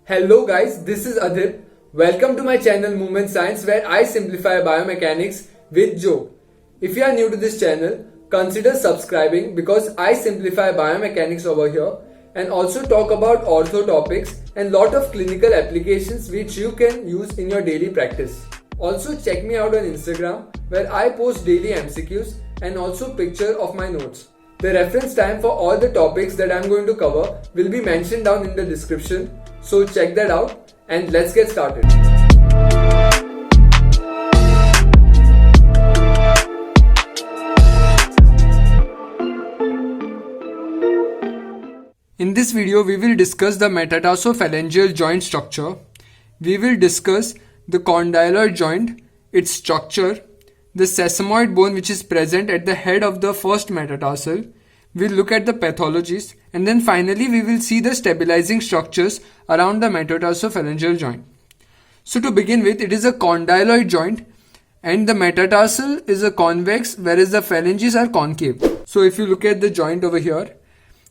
Hello guys, this is Adil. Welcome to my channel Movement Science where I simplify biomechanics with joke. If you are new to this channel, consider subscribing because I simplify biomechanics over here and also talk about ortho topics and lot of clinical applications which you can use in your daily practice. Also check me out on Instagram where I post daily MCQs and also picture of my notes. The reference time for all the topics that I am going to cover will be mentioned down in the description. So check that out and let's get started. In this video, we will discuss the metatarsophalangeal joint structure. We will discuss the condylar joint, its structure, the sesamoid bone which is present at the head of the first metatarsal. We'll look at the pathologies and then finally we will see the stabilizing structures around the metatarsophalangeal joint. So to begin with, it is a condyloid joint and the metatarsal is a convex whereas the phalanges are concave. So if you look at the joint over here,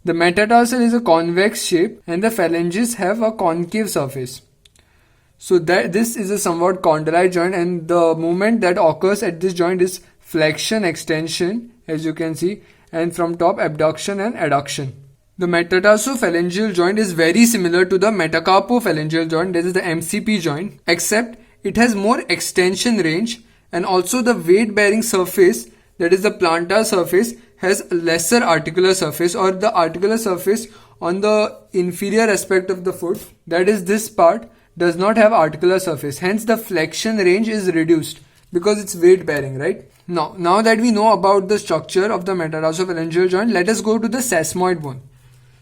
the metatarsal is a convex shape and the phalanges have a concave surface. So this is a somewhat condyloid joint and the movement that occurs at this joint is flexion, extension as you can see, and from top abduction and adduction. The metatarsophalangeal joint is very similar to the metacarpophalangeal joint, that is the MCP joint, except it has more extension range and also the weight bearing surface, that is the plantar surface, has lesser articular surface, or the articular surface on the inferior aspect of the foot, that is this part, does not have articular surface. Hence the flexion range is reduced because it's weight bearing, right? Now that we know about the structure of the metatarsophalangeal joint, let us go to the sesamoid bone.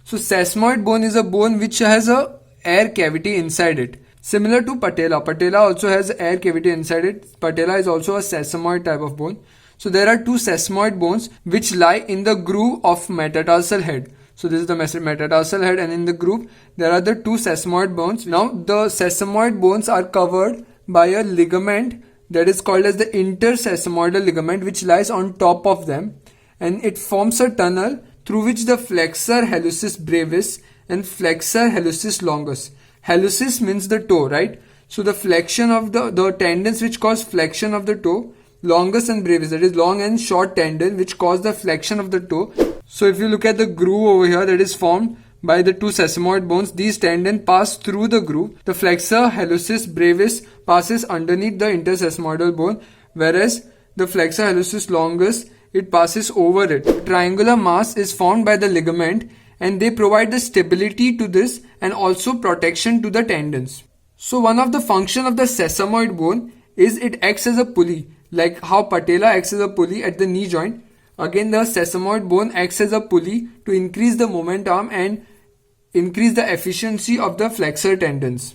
So sesamoid bone is a bone which has a air cavity inside it. Similar to patella. Patella also has air cavity inside it. Patella is also a sesamoid type of bone. So there are two sesamoid bones which lie in the groove of metatarsal head. So this is the metatarsal head and in the groove there are the two sesamoid bones. Now the sesamoid bones are covered by a ligament that is called as the intersesamoidal ligament which lies on top of them, and it forms a tunnel through which the flexor hallucis brevis and flexor hallucis longus. Hallucis means the toe, right? So the flexion of the tendons which cause flexion of the toe, longus and brevis, that is long and short tendon which cause the flexion of the toe. So if you look at the groove over here that is formed by the two sesamoid bones, these tendons pass through the groove. The flexor hallucis brevis passes underneath the intersesamoidal bone, whereas the flexor hallucis longus, it passes over it. Triangular mass is formed by the ligament and they provide the stability to this and also protection to the tendons. So one of the function of the sesamoid bone is it acts as a pulley, like how patella acts as a pulley at the knee joint. Again, the sesamoid bone acts as a pulley to increase the momentum and increase the efficiency of the flexor tendons.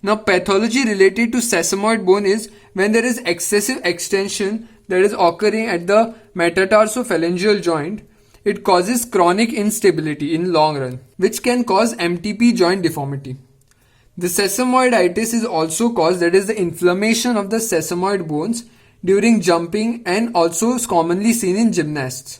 Now, pathology related to sesamoid bone is when there is excessive extension that is occurring at the metatarsophalangeal joint. It causes chronic instability in long run, which can cause MTP joint deformity. The sesamoiditis is also caused, that is the inflammation of the sesamoid bones during jumping and also is commonly seen in gymnasts.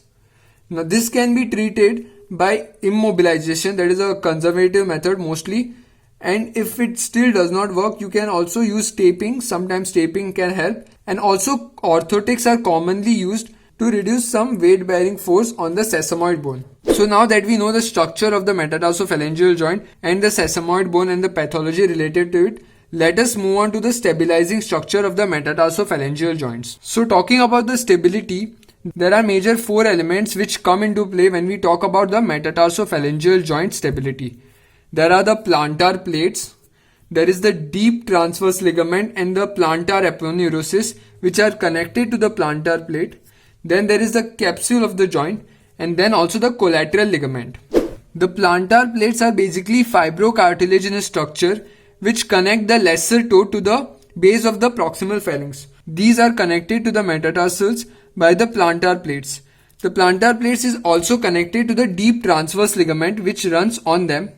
Now this can be treated by immobilization, that is a conservative method mostly, and if it still does not work you can also use taping. Sometimes taping can help, and also orthotics are commonly used to reduce some weight bearing force on the sesamoid bone. So now that we know the structure of the metatarsophalangeal joint and the sesamoid bone and the pathology related to it, let us move on to the stabilizing structure of the metatarsophalangeal joints. So talking about the stability, there are major four elements which come into play when we talk about the metatarsophalangeal joint stability. There are the plantar plates, there is the deep transverse ligament and the plantar aponeurosis which are connected to the plantar plate. Then there is the capsule of the joint and then also the collateral ligament. The plantar plates are basically fibrocartilaginous structure which connect the lesser toe to the base of the proximal phalanx. These are connected to the metatarsals by the plantar plates. The plantar plates is also connected to the deep transverse ligament which runs on them.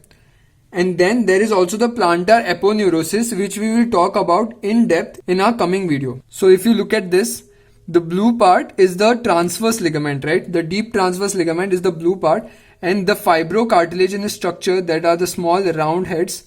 And then there is also the plantar aponeurosis which we will talk about in depth in our coming video. So if you look at this, the blue part is the transverse ligament, right? The deep transverse ligament is the blue part, and the fibrocartilaginous structure, that are the small round heads,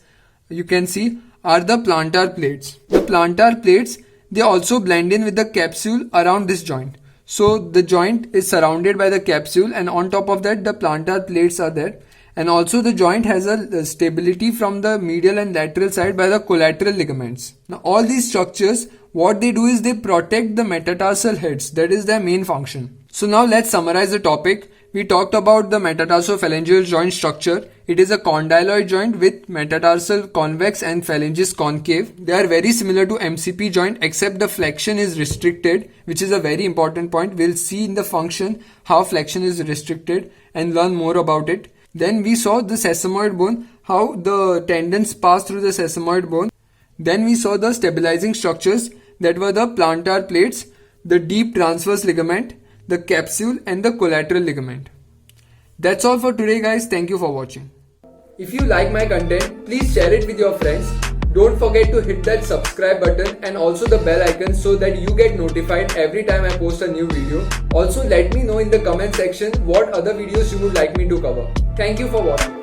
you can see are the plantar plates. The plantar plates, they also blend in with the capsule around this joint. So the joint is surrounded by the capsule, and on top of that the plantar plates are there. And also the joint has a stability from the medial and lateral side by the collateral ligaments. Now all these structures, what they do is they protect the metatarsal heads. That is their main function. So now let's summarize the topic. We talked about the metatarsophalangeal joint structure. It is a condyloid joint with metatarsal convex and phalanges concave. They are very similar to MCP joint except the flexion is restricted, which is a very important point. We'll see in the function how flexion is restricted and learn more about it. Then we saw the sesamoid bone, how the tendons pass through the sesamoid bone. Then we saw the stabilizing structures that were the plantar plates, the deep transverse ligament, the capsule and the collateral ligament. That's all for today guys. Thank you for watching. If you like my content, please share it with your friends. Don't forget to hit that subscribe button and also the bell icon so that you get notified every time I post a new video. Also let me know in the comment section what other videos you would like me to cover. Thank you for watching.